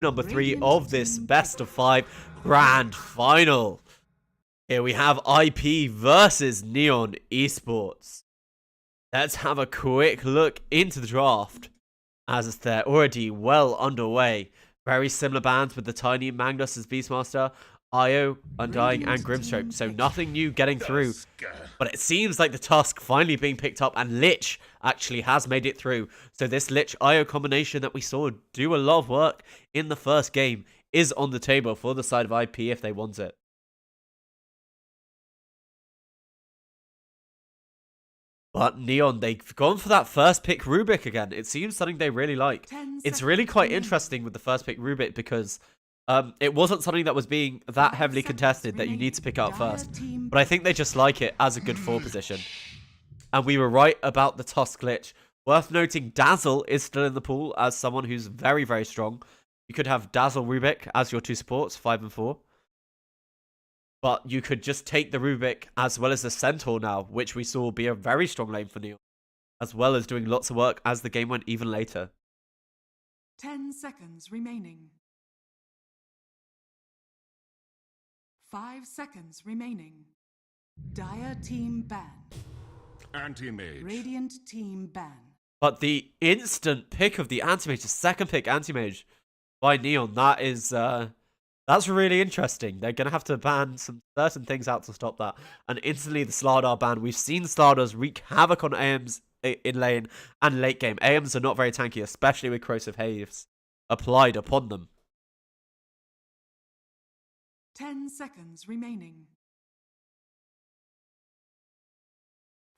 number 3 of this best of 5 grand final. Here we have IP versus Neon Esports. Let's have a quick look into the draft, as they're already well underway. Very similar bands with the Tiny, Magnus as Beastmaster, Io, Undying, and Grimstroke. So nothing new getting through. But it seems like the Tusk finally being picked up, and Lich actually has made it through. So this Lich-Io combination that we saw do a lot of work in the first game is on the table for the side of IP if they want it. But Neon, they've gone for that first pick Rubik again. It seems something they really like. It's really quite interesting with the first pick Rubik because it wasn't something that was being that heavily contested that you need to pick up first. But I think they just like it as a good 4 position. And we were right about the Tusk glitch. Worth noting, Dazzle is still in the pool as someone who's very, very strong. You could have Dazzle Rubik as your 2 supports, 5 and 4. But you could just take the Rubik as well as the Centaur now, which we saw will be a very strong lane for Neon, as well as doing lots of work as the game went even later. 10 seconds remaining. 5 seconds remaining. Dire team ban. Anti-mage. Radiant team ban. But the instant pick of the Anti-Mage, the second pick Anti-Mage by Neon, that is... that's really interesting. They're going to have to ban some certain things out to stop that. And instantly the Slardar ban. We've seen Slardars wreak havoc on AMs in lane and late game. AMs are not very tanky, especially with Corrosive Haze applied upon them. 10 seconds remaining.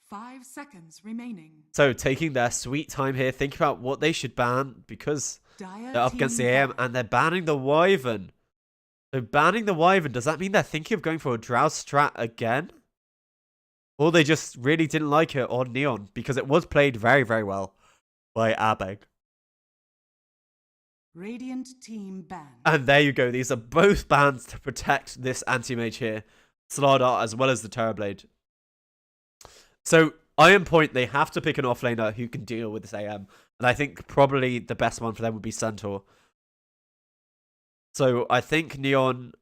5 seconds remaining. So taking their sweet time here, thinking about what they should ban because they're up against the AM and they're banning the Wyvern. So banning the Wyvern, does that mean they're thinking of going for a Drow strat again? Or they just really didn't like it on Neon because it was played very, very well by Abeg. Radiant team ban. And there you go. These are both bans to protect this anti-mage here. Slardar as well as the Terrorblade. So Iron Point, they have to pick an offlaner who can deal with this AM. And I think probably the best one for them would be Centaur. So I think Neon,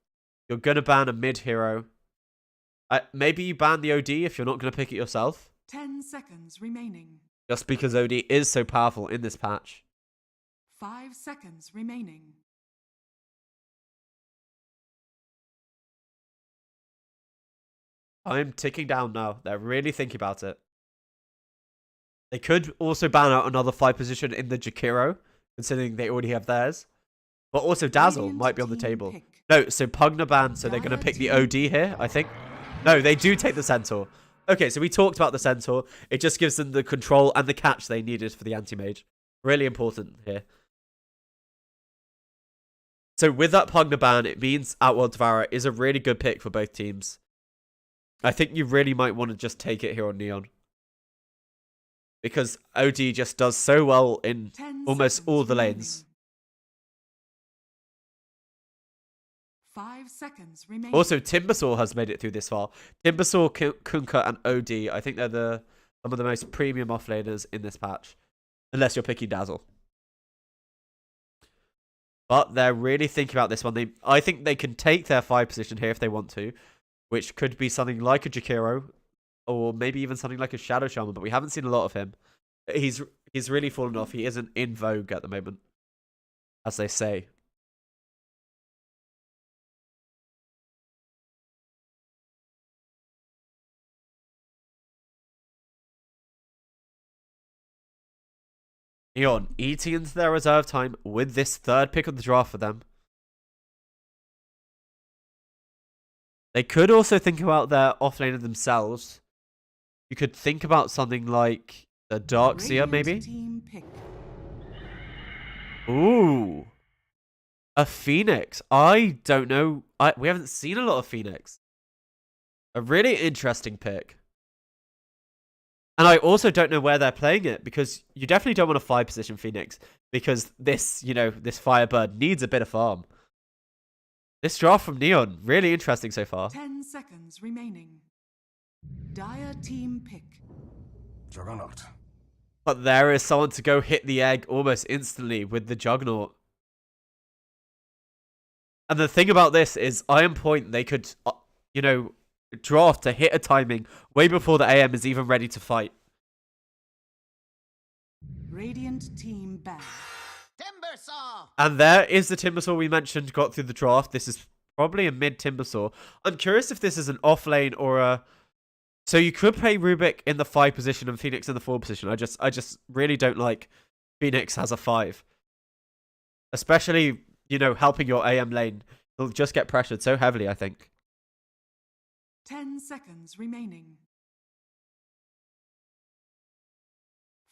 you're going to ban a mid hero. Maybe you ban the OD if you're not going to pick it yourself. 10 seconds remaining. Just because OD is so powerful in this patch. 5 seconds remaining. I'm ticking down now. They're really thinking about it. They could also ban out another 5 position in the Jakiro, considering they already have theirs. But also Dazzle might be on the table. No, so Pugna ban, so they're going to pick the OD here, I think. No, they do take the Centaur. Okay, so we talked about the Centaur. It just gives them the control and the catch they needed for the anti-mage. Really important here. So with that Pugna ban, it means Outworld Devourer is a really good pick for both teams. I think you really might want to just take it here on Neon. Because OD just does so well in almost all the lanes. 5 seconds remaining. Also, Timbersaw has made it through this far. Timbersaw, Kunkka, and OD, I think they're some of the most premium offlaners in this patch. Unless you're picking Dazzle. But they're really thinking about this one. I think they can take their 5 position here if they want to. Which could be something like a Jakiro. Or maybe even something like a Shadow Shaman. But we haven't seen a lot of him. He's really fallen off. He isn't in vogue at the moment. As they say. Neon eating into their reserve time with this 3rd pick of the draft for them. They could also think about their offlaner themselves. You could think about something like the Darkseer, maybe? Ooh. A Phoenix. I don't know. We haven't seen a lot of Phoenix. A really interesting pick. And I also don't know where they're playing it, because you definitely don't want a 5 position Phoenix, because this, this Firebird needs a bit of farm. This draft from Neon, really interesting so far. 10 seconds remaining. Dire team pick. Juggernaut. But there is someone to go hit the egg almost instantly with the Juggernaut. And the thing about this is, Iron Point, they could, you know, draft to hit a timing way before the AM is even ready to fight. Radiant team ban. Timbersaw! And there is the Timbersaw we mentioned, got through the draft. This is probably a mid Timbersaw. I'm curious if this is an off lane or a... So you could play Rubik in the 5 position and Phoenix in the 4 position. I just really don't like Phoenix as a 5. Especially, you know, helping your AM lane. He'll just get pressured so heavily, I think. 10 seconds remaining.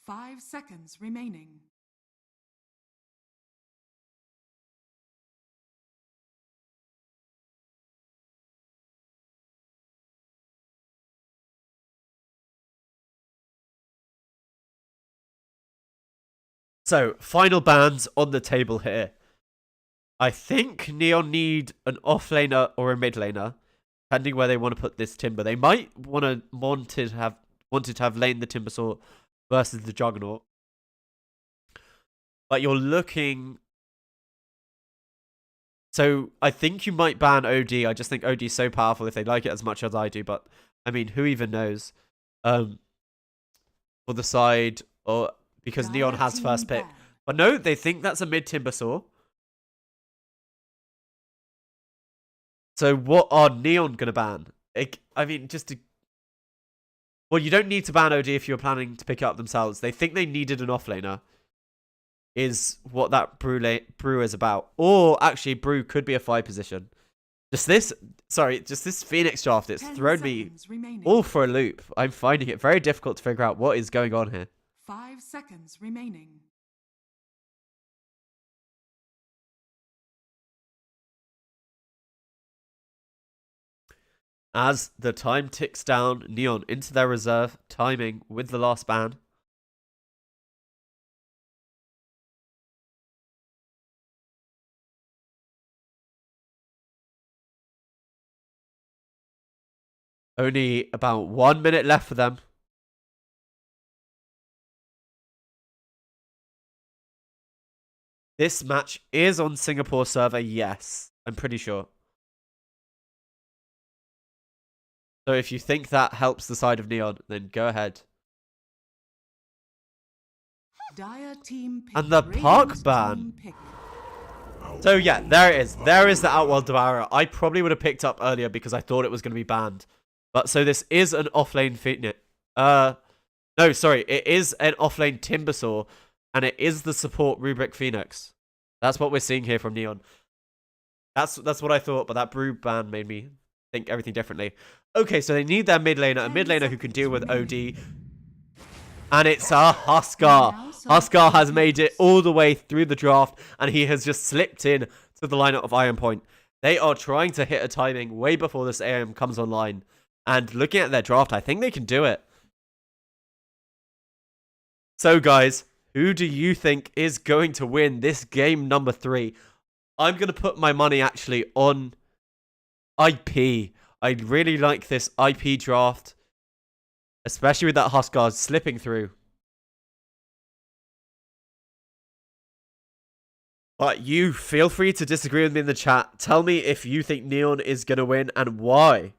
5 seconds remaining. So, final bans on the table here. I think Neon need an offlaner or a mid laner, depending where they want to put this Timber. They might wanted to have lane the Timbersaw versus the Juggernaut. But you're looking... So, I think you might ban OD. I just think OD is so powerful if they like it as much as I do. But, I mean, who even knows? For the side... or because Neon has first pick. But no, they think that's a mid Timbersaw. So what are Neon going to ban? I mean, just to... Well, you don't need to ban OD if you're planning to pick it up themselves. They think they needed an offlaner. Is what that brew is about. Or, actually, brew could be a 5 position. Just this Phoenix draft, it's thrown me all for a loop. I'm finding it very difficult to figure out what is going on here. 5 seconds remaining. As the time ticks down, Neon into their reserve, timing with the last ban. Only about 1 minute left for them. This match is on Singapore server, yes. I'm pretty sure. So if you think that helps the side of Neon, then go ahead. Dire team pick. And the park ban. So yeah, there it is. There is the Outworld Devourer. I probably would have picked up earlier because I thought it was going to be banned. But so this is an offlane Phoenix. No, sorry. It is an offlane Timbersaw. And it is the support Rubric Phoenix. That's what we're seeing here from Neon. That's what I thought, but that brew ban made me think everything differently. Okay, so they need their mid laner, a mid laner who can deal with OD. And it's a Huskar. Huskar has made it all the way through the draft, and he has just slipped in to the lineup of Iron Point. They are trying to hit a timing way before this AM comes online. And looking at their draft, I think they can do it. So guys, who do you think is going to win this game number 3? I'm going to put my money actually on IP. I really like this IP draft. Especially with that Huskar slipping through. But you feel free to disagree with me in the chat. Tell me if you think Neon is going to win and why.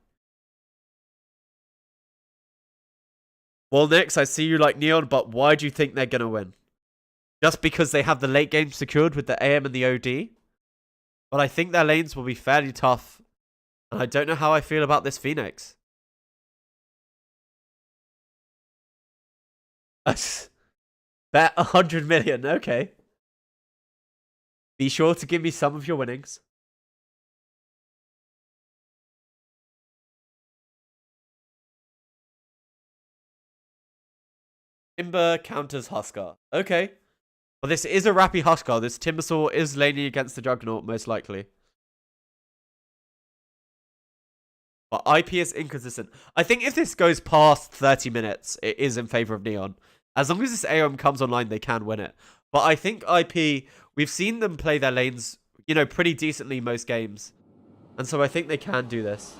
Well, Nix, I see you like Neon, but why do you think they're going to win? Just because they have the late game secured with the AM and the OD? But I think their lanes will be fairly tough. And I don't know how I feel about this Phoenix. Bet 100 million, okay. Be sure to give me some of your winnings. Timber counters Huskar. Okay. Well, this is a Rappy Huskar. This Timbersaw is laning against the Juggernaut, most likely. But IP is inconsistent. I think if this goes past 30 minutes, it is in favor of Neon. As long as this AOM comes online, they can win it. But I think IP, we've seen them play their lanes, you know, pretty decently most games. And so I think they can do this.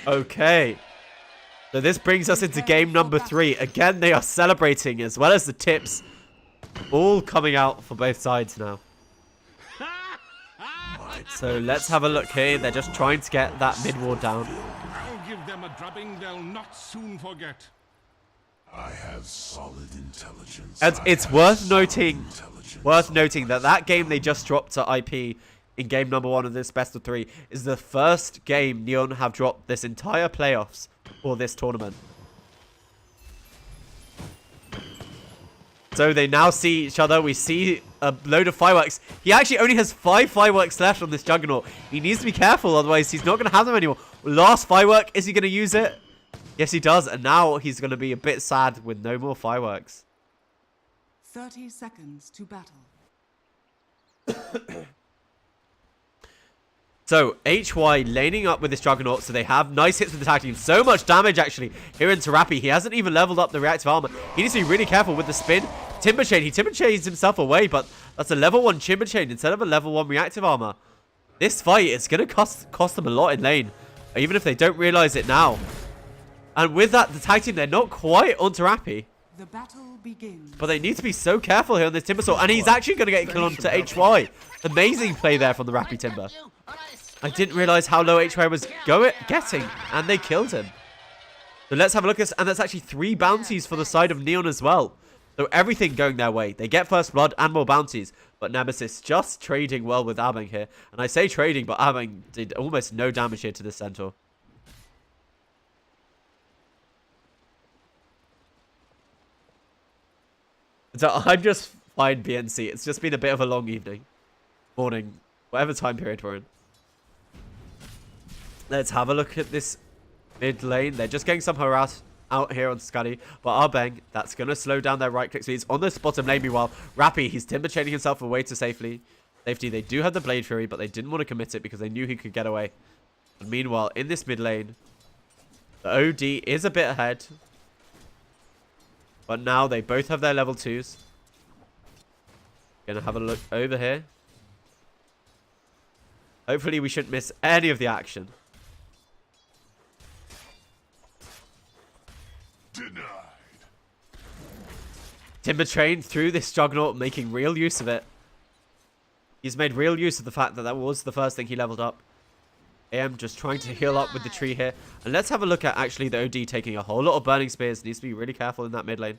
Okay. So this brings us into game number 3. Again, they are celebrating as well as the tips. All coming out for both sides now. So let's have a look here. They're just trying to get that mid ward down. I'll give them a drubbing they'll not soon forget. I have solid intelligence. And it's worth noting that that game they just dropped to IP in game number 1 of this best of 3 is the first game Neon have dropped this entire playoffs for this tournament. So they now see each other. We see a load of fireworks. He actually only has 5 fireworks left on this Juggernaut. He needs to be careful, otherwise he's not going to have them anymore. Last firework, is he going to use it? Yes, he does. And now he's going to be a bit sad with no more fireworks. 30 seconds to battle. So, HY laning up with this Juggernaut, so they have nice hits with the tag team. So much damage, actually, here in Terapi. He hasn't even leveled up the reactive armor. He needs to be really careful with the spin. Timber Chain. He Timber Chains himself away, but that's a level 1 Timber Chain instead of a level 1 reactive armor. This fight is going to cost them a lot in lane, even if they don't realize it now. And with that, the tag team, they're not quite on Terapi. The battle begins. But they need to be so careful here on this Timber Saw. And he's actually going to get killed onto HY. Amazing play there from the Rappy Timber. I didn't realize how low HY was getting. And they killed him. So let's have a look at this. And that's actually 3 bounties for the side of Neon as well. So everything going their way. They get first blood and more bounties. But Nemesis just trading well with ANGGAME here. And I say trading, but ANGGAME did almost no damage here to this Centaur. So I'm just fine, BNC. It's just been a bit of a long evening. Morning. Whatever time period we're in. Let's have a look at this mid lane. They're just getting some harass out here on Scuddy. But Arbeng, that's going to slow down their right click speeds on this bottom lane. Meanwhile, Rappy, he's timber chaining himself away to safety. They do have the Blade Fury, but they didn't want to commit it because they knew he could get away. And meanwhile, in this mid lane, the OD is a bit ahead. But now they both have their level 2s. Gonna have a look over here. Hopefully we shouldn't miss any of the action. Denied. Timber Train through this Juggernaut, making real use of it. He's made real use of the fact that that was the first thing he leveled up. AM just trying to heal up with the tree here. And let's have a look at actually the OD taking a whole lot of Burning Spears. Needs to be really careful in that mid lane.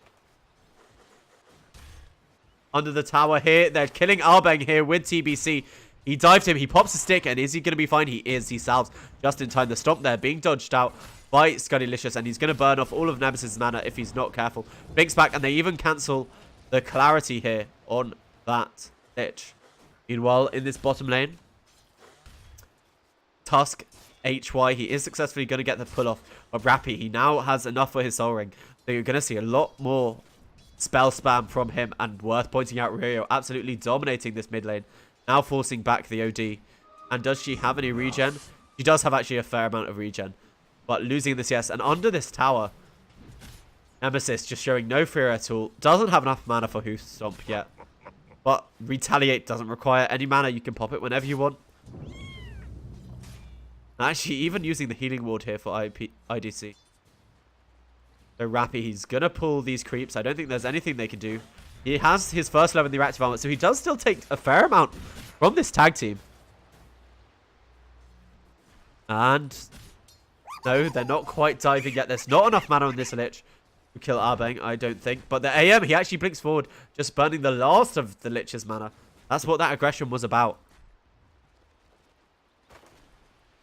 Under the tower here. They're killing Arbeng here with TBC. He dived him. He pops a stick. And is he going to be fine? He is. He salves just in time. The stomp there being dodged out by Scuddylicious. And he's going to burn off all of Nemesis' mana if he's not careful. Blinks back. And they even cancel the clarity here on that Lich. Meanwhile, in this bottom lane, Tusk, HY, he is successfully going to get the pull off of Rappy. He now has enough for his Soul Ring. So you're going to see a lot more spell spam from him. And worth pointing out, Rio absolutely dominating this mid lane. Now forcing back the OD. And does she have any regen? She does have actually a fair amount of regen. But losing the CS. And under this tower, Nemesis just showing no fear at all. Doesn't have enough mana for Hoof Stomp yet. But Retaliate doesn't require any mana. You can pop it whenever you want. Actually, even using the healing ward here for IDC. So Rappy, he's going to pull these creeps. I don't think there's anything they can do. He has his first level in the reactive armor, so he does still take a fair amount from this tag team. And no, they're not quite diving yet. There's not enough mana on this Lich to kill Arbeng, I don't think. But the AM, he actually blinks forward, just burning the last of the Lich's mana. That's what that aggression was about.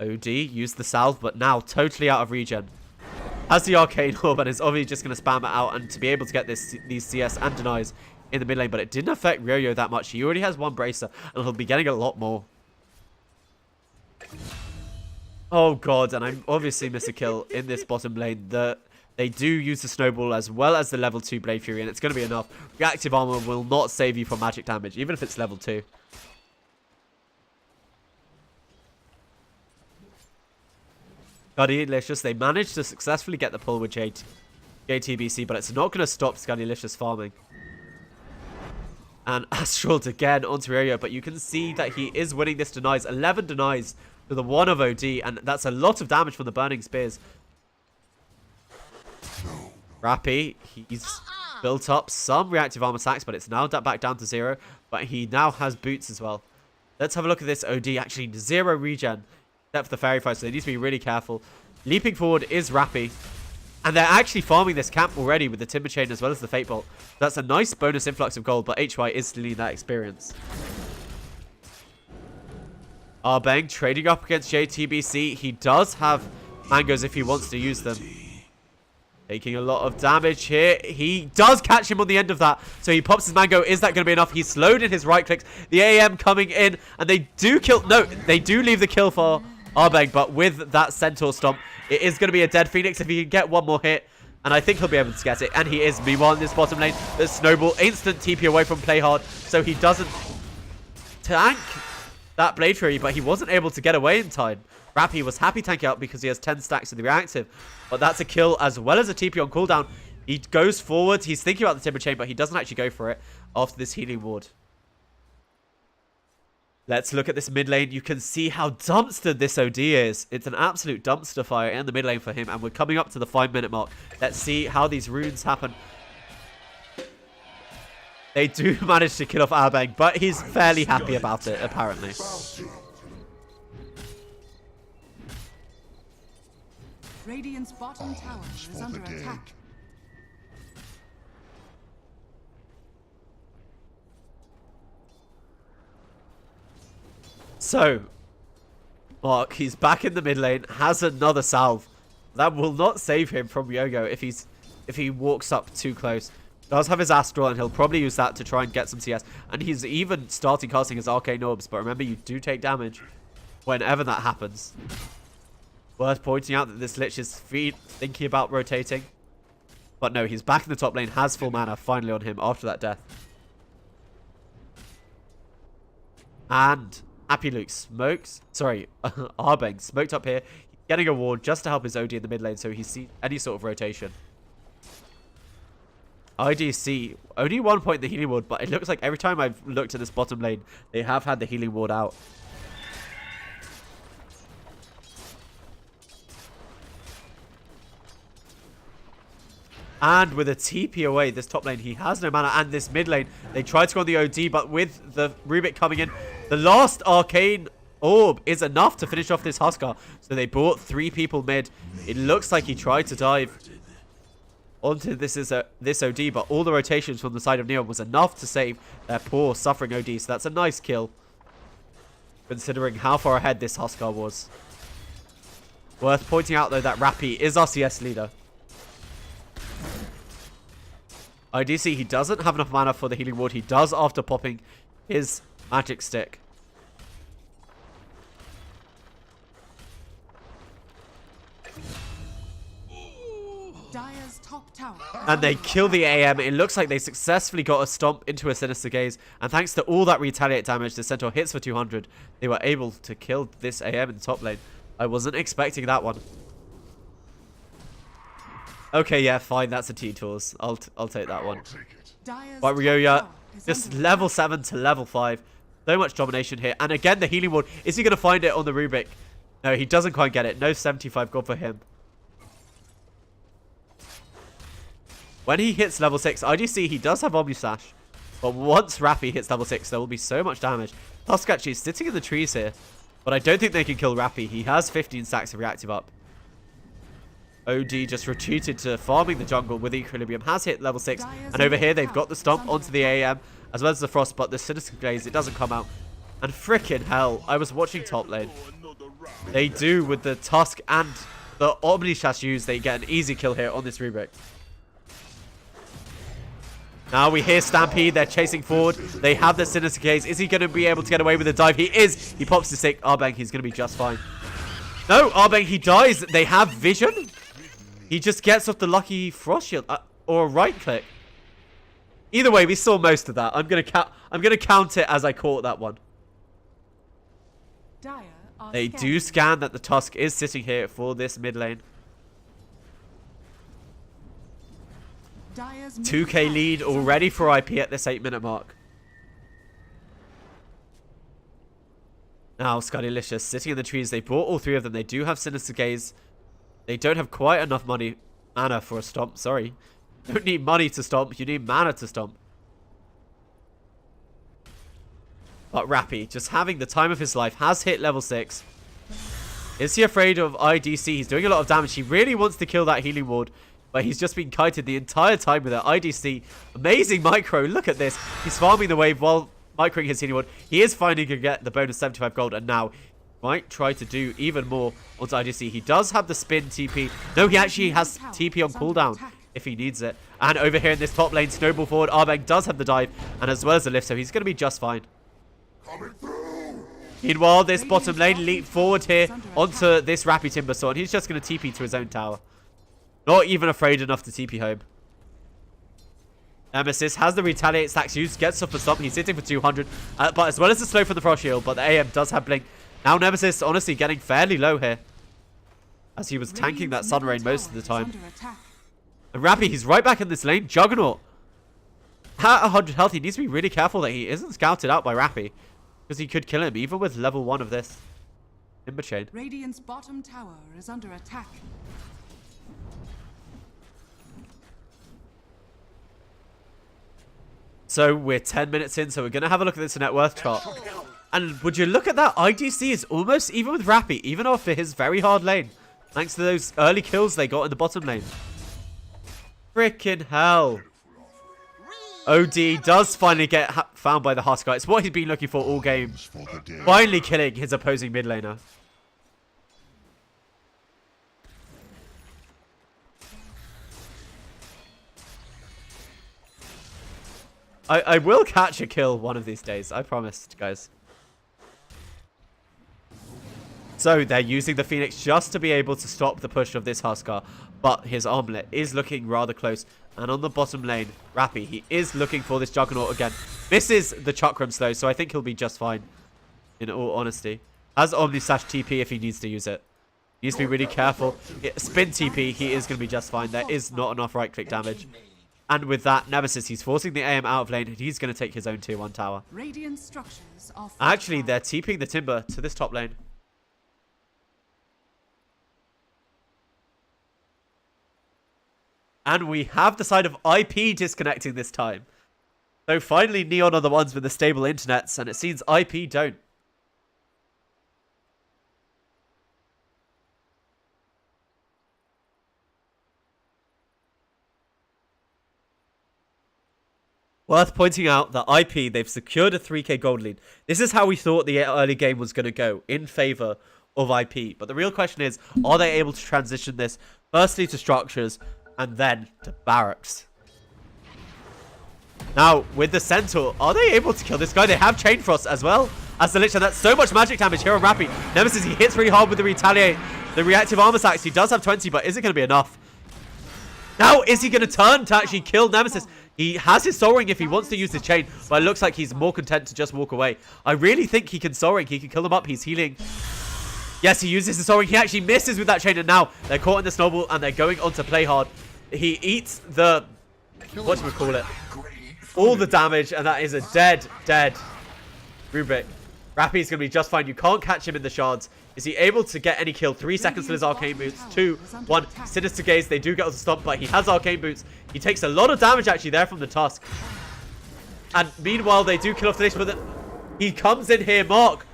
OD used the salve, but now totally out of regen. Has the Arcane Orb and is obviously just going to spam it out and to be able to get these CS and denies in the mid lane. But it didn't affect Ryo that much. He already has one Bracer and he'll be getting a lot more. Oh god, and I obviously missed a kill in this bottom lane. They do use the Snowball as well as the level 2 Blade Fury, and it's going to be enough. Reactive armor will not save you from magic damage, even if it's level 2. Scuddylicious, they managed to successfully get the pull with JTBC, but it's not going to stop Scuddylicious farming. And Astral again onto Rio, but you can see that he is winning this denies. 11 denies to the 1 of OD, and that's a lot of damage from the burning spears. Rappy, he's built up some reactive armor stacks, but it's now back down to 0. But he now has boots as well. Let's have a look at this OD. Actually, 0 regen, except for the fairy fire, so they need to be really careful. Leaping forward is Rappy. And they're actually farming this camp already with the Timber Chain as well as the Fate Bolt. That's a nice bonus influx of gold, but HY is stealing that experience. Arbang trading up against JTBC. He does have mangoes if he wants to use them. Taking a lot of damage here. He does catch him on the end of that. So he pops his mango. Is that going to be enough? He's slowed in his right clicks. The AM coming in. And they do kill. No, they do leave the kill for Arbang. But with that Centaur Stomp, it is going to be a dead Phoenix if he can get one more hit. And I think he'll be able to get it. And he is. Meanwhile, in this bottom lane, the Snowball instant TP away from Play Hard. So he doesn't tank that Blade Fury. But he wasn't able to get away in time. Rappy was happy tanking out because he has 10 stacks of the reactive. But that's a kill as well as a TP on cooldown. He goes forward. He's thinking about the Timber Chain, but he doesn't actually go for it after this healing ward. Let's look at this mid lane. You can see how dumpstered this OD is. It's an absolute dumpster fire in the mid lane for him. And we're coming up to the 5-minute mark. Let's see how these runes happen. They do manage to kill off Arbang, but he's fairly happy about it, apparently. Radiant's bottom tower is under attack. So, Mark, he's back in the mid lane, has another salve. That will not save him from Yogo if he walks up too close. Does have his Astral, and he'll probably use that to try and get some CS. And he's even starting casting his Arcane Orbs, but remember, you do take damage whenever that happens. Worth pointing out that this Lich is thinking about rotating. But no, he's back in the top lane, has full mana finally on him after that death. And Happy Luke smokes. Sorry, Arbang smoked up here. He's getting a ward just to help his OD in the mid lane so he sees any sort of rotation. IDC, only 1 point in the healing ward, but it looks like every time I've looked at this bottom lane, they have had the healing ward out. And with a TP away, this top lane, he has no mana. And this mid lane, they tried to go on the OD, but with the Rubik coming in, the last Arcane Orb is enough to finish off this Huskar. So they brought 3 people mid. It looks like he tried to dive onto this OD, but all the rotations from the side of Neon was enough to save their poor, suffering OD. So that's a nice kill, considering how far ahead this Huskar was. Worth pointing out, though, that Rappy is our CS leader. IDC, he doesn't have enough mana for the healing ward. He does after popping his magic stick. Dire's top tower. And they kill the AM. It looks like they successfully got a stomp into a Sinister Gaze. And thanks to all that retaliate damage, the Centaur hits for 200. They were able to kill this AM in the top lane. I wasn't expecting that one. Okay, yeah, fine. That's a T-Tools. I'll take that one. But Ryoya, just level 7 to level 5. So much domination here. And again, the healing ward. Is he going to find it on the Rubik? No, he doesn't quite get it. No 75 gold for him. When he hits level 6, IDC, he does have Omnisash. But once Rappy hits level 6, there will be so much damage. Tusk actually is sitting in the trees here. But I don't think they can kill Rappy. He has 15 stacks of reactive up. OD just retreated to farming the jungle with Equilibrium. Has hit level 6. And over here, they've got the stomp onto the AM. As well as the frost. But the Sinister Glaze, it doesn't come out. And frickin' hell, I was watching top lane. They do with the Tusk and the Omnisash use. They get an easy kill here on this Rubik. Now we hear Stampede. They're chasing forward. They have the Sinister Gaze. Is he going to be able to get away with a dive? He is. He pops the stick. Arbang, he's going to be just fine. No, Arbang, he dies. They have vision. He just gets off the lucky frost shield. Or a right click. Either way, we saw most of that. I'm going to count it as I caught that one. They do scan that the Tusk is sitting here for this mid lane. 2k lead already for IP at this 8-minute mark. Now, Scudylicious sitting in the trees. They bought all three of them. They do have Sinister Gaze. They don't have quite enough mana for a stomp. Sorry. You don't need money to stomp. You need mana to stomp. But Rappy, just having the time of his life, has hit level 6. Is he afraid of IDC? He's doing a lot of damage. He really wants to kill that healing ward, but he's just been kited the entire time with that IDC. Amazing micro. Look at this. He's farming the wave while microing his healing ward. He is finally going to get the bonus 75 gold, and now might try to do even more onto IDC. He does have the spin TP. No, he actually has TP on cooldown if he needs it. And over here in this top lane, snowball forward, Arbeng does have the dive, and as well as the lift, so he's going to be just fine. Meanwhile, this bottom lane leaped forward here onto this Rappy Timbersaw, and he's just going to TP to his own tower. Not even afraid enough to TP home. Nemesis has the retaliate stacks used, gets off the stop. He's hitting for 200, but as well as the slow for the frost shield, but the AM does have blink. Now Nemesis honestly getting fairly low here, as he was tanking that Sun Rain most of the time. And Rappy, he's right back in this lane. Juggernaut at 100 health. He needs to be really careful that he isn't scouted out by Rappy, because he could kill him even with level 1 of this Timber Chain. Radiant's bottom tower is under attack. So we're 10 minutes in, so we're going to have a look at this net worth chart. And would you look at that? IDC is almost even with Rappy, even off his very hard lane, thanks to those early kills they got in the bottom lane. Freaking hell. OD does finally get found by the Husker. It's what he's been looking for all game. Finally killing his opposing mid laner. I will catch a kill one of these days. I promised, guys. So they're using the Phoenix just to be able to stop the push of this Husker. But his armlet is looking rather close. And on the bottom lane, Rappy, he is looking for this Juggernaut again. Misses the Chakram slow, so I think he'll be just fine, in all honesty. Has Omni Slash TP if he needs to use it. He needs to be really careful. Spin TP, he is going to be just fine. There is not enough right-click damage. And with that, Nemesis, he's forcing the AM out of lane, and he's going to take his own tier 1 tower. Radiant structures are Actually, they're TPing the Timber to this top lane. And we have the side of IP disconnecting this time. So finally, Neon are the ones with the stable internets, and it seems IP don't. Worth pointing out that IP, they've secured a 3k gold lead. This is how we thought the early game was going to go, in favor of IP. But the real question is, are they able to transition this firstly to structures and then to barracks? Now, with the Centaur, are they able to kill this guy? They have Chain Frost as well as the Lich, and that's so much magic damage here on Rappy. Nemesis, he hits really hard with the Retaliate. The reactive armor stacks, he does have 20, but is it going to be enough? Now, is he going to turn to actually kill Nemesis? He has his Soul Ring if he wants to use his Chain, but it looks like he's more content to just walk away. I really think he can Soul Ring. He can kill him up. He's healing. Yes, he uses his Soul Ring. He actually misses with that Chain, and now they're caught in the snowball, and they're going on to play hard. He eats the... what do we call it? All the damage, and that is a dead Rubik. Rappy's going to be just fine. You can't catch him in the shards. Is he able to get any kill? 3 seconds till his Arcane Boots. 2, 1. Sinister Gaze. They do get us a stop, but he has Arcane Boots. He takes a lot of damage, actually, there from the Tusk. And meanwhile, they do kill off the Lich, but he comes in here, Mark.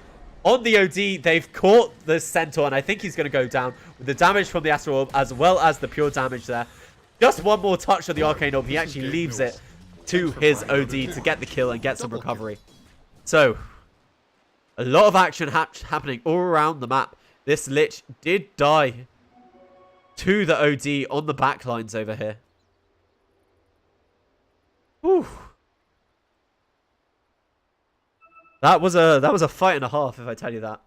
On the OD, they've caught the Centaur, and I think he's going to go down with the damage from the Astral Orb, as well as the pure damage there. Just one more touch of the Arcane Orb. He actually leaves it to his OD to get the kill and get some recovery. So, a lot of action happening all around the map. This Lich did die to the OD on the backlines over here. Whew. That was a fight and a half, if I tell you that.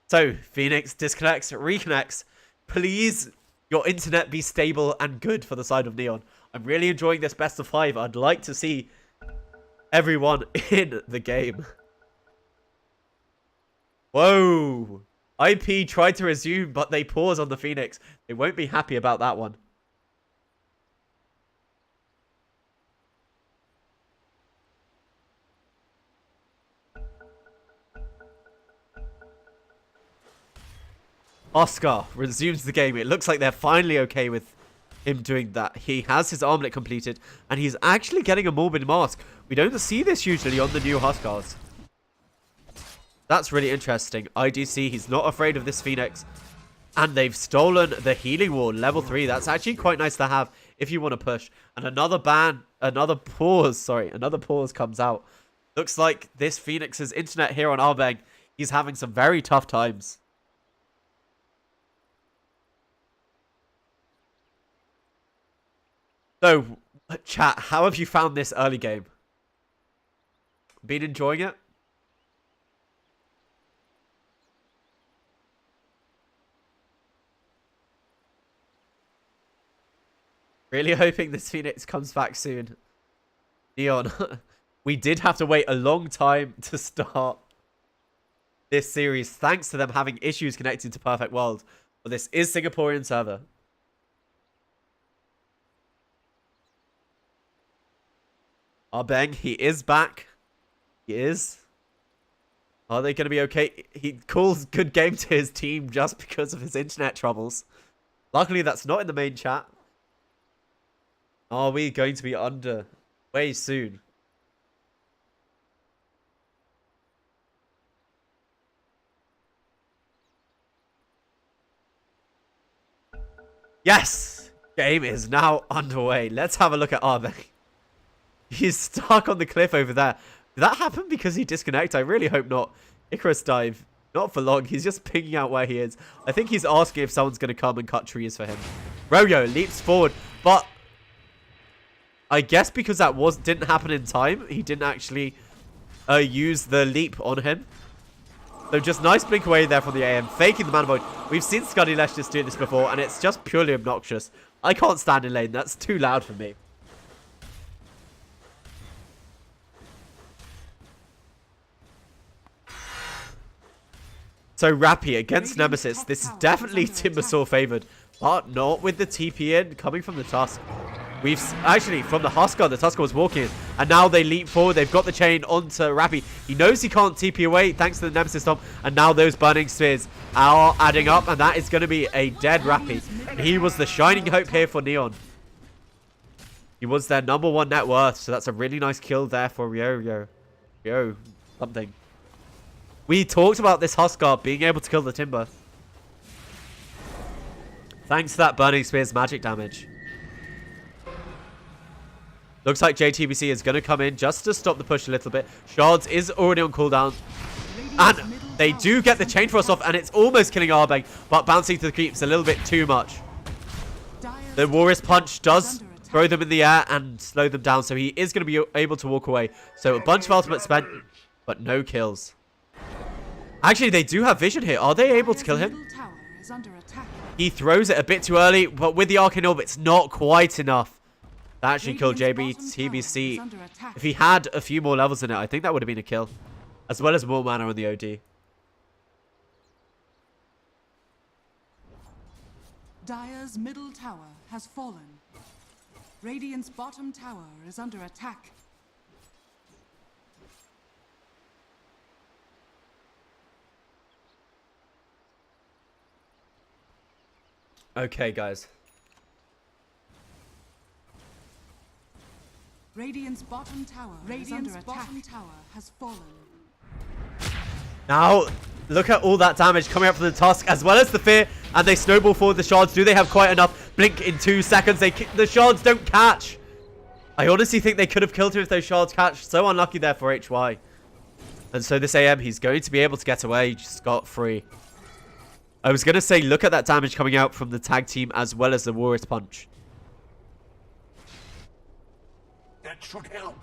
So, Phoenix disconnects, reconnects. Please, your internet be stable and good for the side of Neon. I'm really enjoying this best of 5. I'd like to see everyone in the game. Whoa. IP tried to resume, but they pause on the Phoenix. They won't be happy about that one. Oscar resumes the game. It looks like they're finally okay with him doing that. He has his armlet completed, and he's actually getting a Morbid Mask. We don't see this usually on the new Huskars. That's really interesting. IDC, he's not afraid of this Phoenix. And they've stolen the Healing Wall, level 3. That's actually quite nice to have if you want to push. And another pause comes out. Looks like this Phoenix's internet here on Arbeng, he's having some very tough times. So, chat, how have you found this early game? Been enjoying it? Really hoping this Phoenix comes back soon. Neon, we did have to wait a long time to start this series, thanks to them having issues connecting to Perfect World. But this is Singaporean server. Arbeng, he is back. He is. Are they going to be okay? He calls good game to his team just because of his internet troubles. Luckily, that's not in the main chat. Are we going to be under way soon? Yes! Game is now underway. Let's have a look at Arbeng. He's stuck on the cliff over there. Did that happen because he disconnected? I really hope not. Icarus dive. Not for long. He's just picking out where he is. I think he's asking if someone's going to come and cut trees for him. Royo leaps forward, but I guess because that didn't happen in time, he didn't actually use the leap on him. So just nice blink away there from the AM, faking the mana void. We've seen Scuddy Lesh just do this before, and it's just purely obnoxious. I can't stand in lane. That's too loud for me. So Rappy against Nemesis. This is definitely Timbersaw favored, but not with the TP in coming from the Tusk. We've actually, from the Huskar, the Tusker was walking in, and now they leap forward. They've got the chain onto Rappy. He knows he can't TP away thanks to the Nemesis Stomp, and now those Burning Spheres are adding up, and that is going to be a dead Rappy. He was the shining hope here for Neon. He was their #1 net worth, so that's a really nice kill there for Yo something. We talked about this Huskar being able to kill the Timber. Thanks to that Burning Spear's magic damage. Looks like JTBC is going to come in just to stop the push a little bit. Shards is already on cooldown. And they do get the Chain Frost off, and it's almost killing Arbeng, but bouncing to the creeps a little bit too much. The Warrior's Punch does throw them in the air and slow them down, so he is going to be able to walk away. So a bunch of ultimates spent, but no kills. Actually, they do have vision here. Are they able to kill him? He throws it a bit too early, but with the Arcane Orb, it's not quite enough. That actually killed JBTBC. If he had a few more levels in it, I think that would have been a kill. As well as more mana on the OD. Dire's middle tower has fallen. Radiant's bottom tower is under attack. Okay, guys. Radiant's bottom tower has fallen. Now, look at all that damage coming up from the Tusk, as well as the Fear, and they snowball forward the Shards. Do they have quite enough? Blink in 2 seconds. The Shards don't catch. I honestly think they could have killed him if those Shards catch. So unlucky there for HY. And so this AM, he's going to be able to get away scot-free. I was going to say, look at that damage coming out from the tag team, as well as the Warrior's Punch. That should help.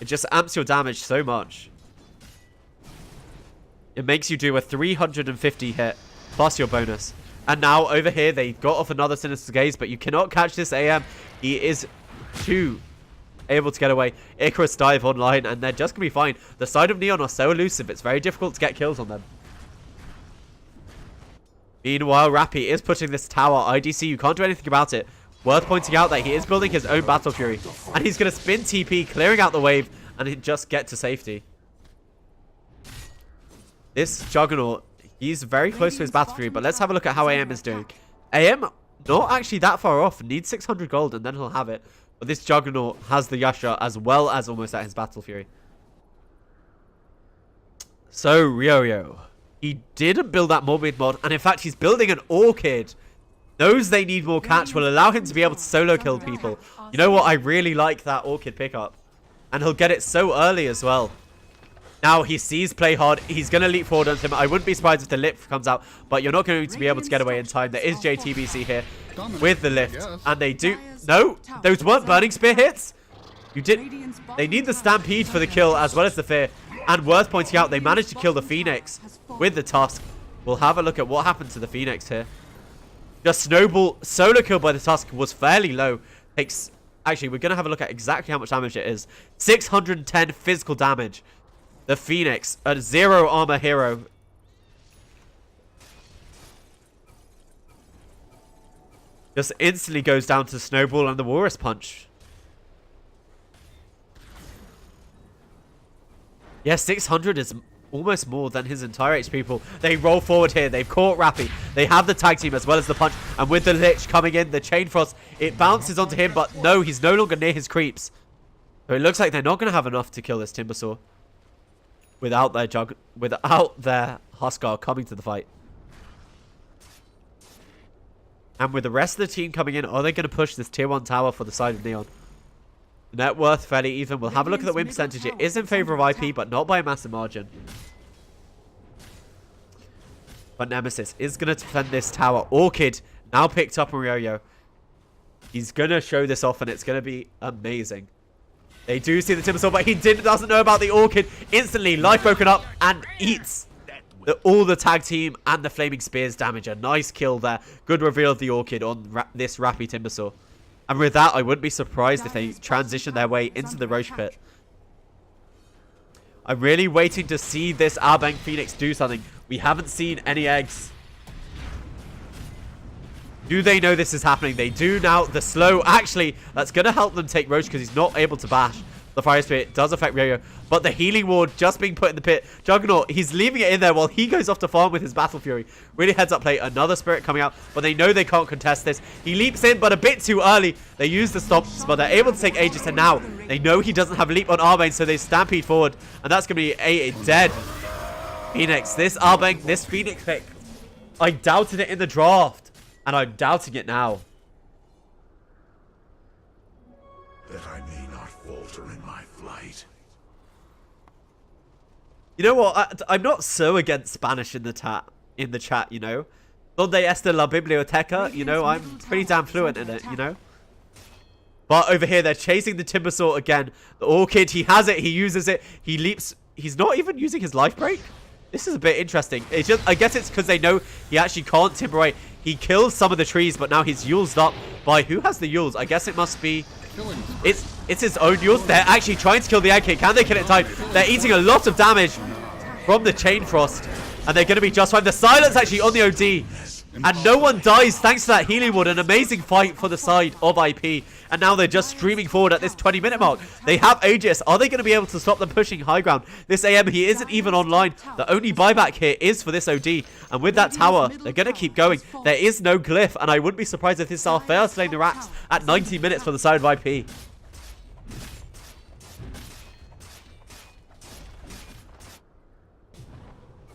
It just amps your damage so much. It makes you do a 350 hit plus your bonus. And now over here they got off another Sinister Gaze, but you cannot catch this AM. He is too able to get away. Icarus dive online and they're just going to be fine. The side of Neon are so elusive, it's very difficult to get kills on them. Meanwhile, Rappy is pushing this tower. IDC, you can't do anything about it. Worth pointing out that he is building his own Battle Fury. And he's going to spin TP, clearing out the wave, and just get to safety. This Juggernaut, He's very close to his battle fury, but let's have a look at how AM is doing. AM, not actually that far off. Needs 600 gold and then he'll have it. But this Juggernaut has the Yasha as well as almost at his battle fury. So, Ryo. He didn't build that Morbid mod, and in fact, he's building an Orchid. Knows they need more catch, will allow him to be able to solo kill people. You know what? I really like that Orchid pickup. And he'll get it so early as well. Now, he sees play hard. He's going to leap forward onto him. I wouldn't be surprised if the lift comes out, but you're not going to be able to get away in time. There is JTBC here with the lift, and they do... No, those weren't Burning Spear hits. You did... They need the Stampede for the kill as well as the Fear. And worth pointing out, they managed to kill the Phoenix with the Tusk. We'll have a look at what happened to the Phoenix here. The Snowball solo kill by the Tusk was fairly low. Takes... Actually, we're going to have a look at exactly how much damage it is. 610 physical damage. The Phoenix, a 0 armor hero. Just instantly goes down to Snowball and the Walrus Punch. Yeah, 600 is almost more than his entire HP pool. They roll forward here. They've caught Rappy. They have the tag team as well as the punch. And with the Lich coming in, the Chain Frost, it bounces onto him. But no, he's no longer near his creeps. So it looks like they're not going to have enough to kill this Timbersaw. Without their Huskar coming to the fight. And with the rest of the team coming in, are they going to push this tier 1 tower for the side of Neon? Net worth fairly even. We'll have a look at the win percentage. It is in favor of IP, but not by a massive margin. But Nemesis is going to defend this tower. Orchid now picked up on Ryo. He's going to show this off, and it's going to be amazing. They do see the Timbersaw, but he doesn't know about the Orchid. Instantly, life broken up and eats all the tag team and the Flaming Spears damage. A nice kill there. Good reveal of the Orchid on this Rappy Timbersaw. And with that, I wouldn't be surprised if they transition their way into the Roche Pit. I'm really waiting to see this Arbang Phoenix do something. We haven't seen any eggs. Do they know this is happening? They do now. The slow, actually, that's going to help them take Roche because he's not able to bash. The Fire Spirit does affect Ryo, but the Healing Ward just being put in the pit. Juggernaut, he's leaving it in there while he goes off to farm with his Battle Fury. Really heads up play. Another Spirit coming out, but they know they can't contest this. He leaps in, but a bit too early. They use the stomps, but they're able to take Aegis, and now they know he doesn't have a leap on Arbane, so they stampede forward, and that's going to be a dead Phoenix. This Arbane, this Phoenix pick, I doubted it in the draft, and I'm doubting it now. That I may not falter in my flight. You know what? I'm not so against Spanish in the chat, you know. Donde está la biblioteca? You know, I'm pretty damn fluent in it, you know. But over here, they're chasing the Timbersaw again. The Orchid, he has it. He uses it. He leaps. He's not even using his life break. This is a bit interesting. It's just, I guess it's because they know he actually can't timber away. He kills some of the trees, but now he's Yulesed up by... Who has the Yules? I guess it must be... It's his own Yules. They're actually trying to kill the ANGGAME. Can they kill it in time? They're eating a lot of damage from the Chain Frost. And they're going to be just fine. The silence actually on the OD. And no one dies thanks to that Healing Ward. An amazing fight for the side of IP. And now they're just streaming forward at this 20-minute mark. They have Aegis. Are they going to be able to stop them pushing high ground? This AM, he isn't even online. The only buyback here is for this OD. And with that tower, they're going to keep going. There is no glyph. And I wouldn't be surprised if this is our first lane the racks at 90 minutes for the side of IP.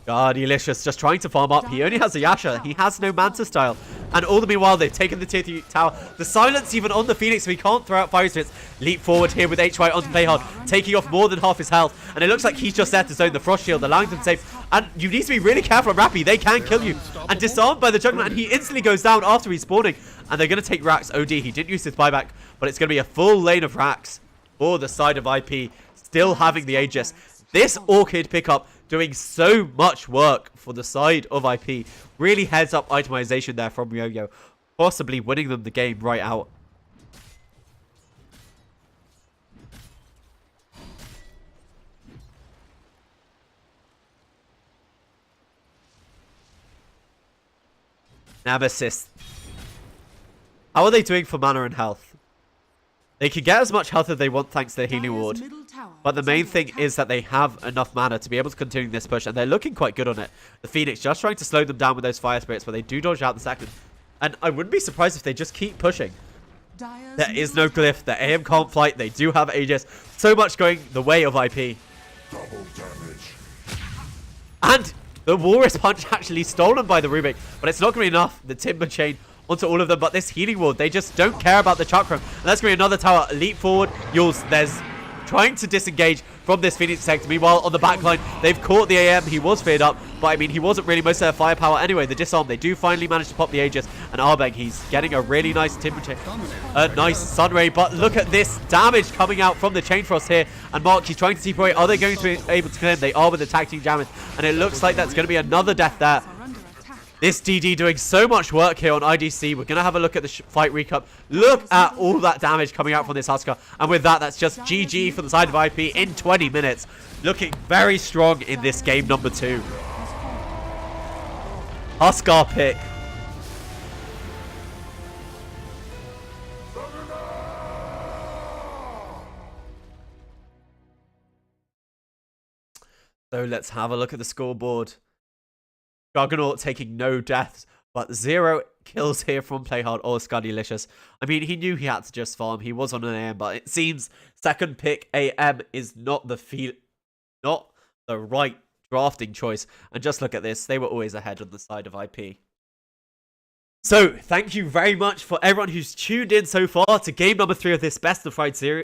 God, Delicious just trying to farm up. He only has a Yasha. He has no Manta style. And all the meanwhile, they've taken the tier 3 tower. The silence even on the Phoenix, so he can't throw out Fire Spirits. Leap forward here with HY onto Playhard, taking off more than half his health. And it looks like he's just there to zone the Frost Shield, allowing them to save. And you need to be really careful on Rappy. They can kill you. And disarmed by the Juggernaut, and he instantly goes down after he's spawning. And they're going to take Rax OD. He didn't use his buyback, but it's going to be a full lane of Rax for the side of IP. Still having the Aegis. This Orchid pickup doing so much work for the side of IP. Really heads up itemization there from Yo-Yo. Possibly winning them the game right out. Nemesis. How are they doing for mana and health? They can get as much health as they want thanks to the healing Dire's ward. middle tower But the is main under thing attack. is that they have enough mana to be able to continue this push. And they're looking quite good on it. The Phoenix just trying to slow them down with those fire spirits. But they do dodge out the second. And I wouldn't be surprised if they just keep pushing. Dire's There is middle no glyph. The AM can't fight. They do have Aegis. So much going the way of IP. Double damage. And the Walrus Punch actually stolen by the Rubik. But it's not going to be enough. The Timber Chain onto all of them. But this healing ward, they just don't care about the Chakram. And that's going to be another tower. Leap forward. There's trying to disengage from this Phoenix sector. Meanwhile, on the backline, they've caught the AM. He was feared up. But, I mean, he wasn't really most of their firepower. Anyway, the disarm, they do finally manage to pop the Aegis. And Arbeg, he's getting a really nice Timber Chain. Nice Sunray. But look at this damage coming out from the Chain Frost here. And Mark, he's trying to keep away. Are they going to be able to kill him? They are with the tag team jammers. And it looks like that's going to be another death there. are under attack. This DD doing so much work here on IDC. We're going to have a look at the fight recap. Look at all that damage coming out from this Huskar. And with that, that's just GG for the side of IP in 20 minutes. Looking very strong in this game number 2. Huskar pick. So let's have a look at the scoreboard. Juggernaut taking no deaths, but 0 kills here from Playhard or Scuddylicious. I mean, he knew he had to just farm. He was on an AM, but it seems second pick AM is not the right drafting choice. And just look at this. They were always ahead on the side of IP. So, thank you very much for everyone who's tuned in so far to game number 3 of this Best of Fried series.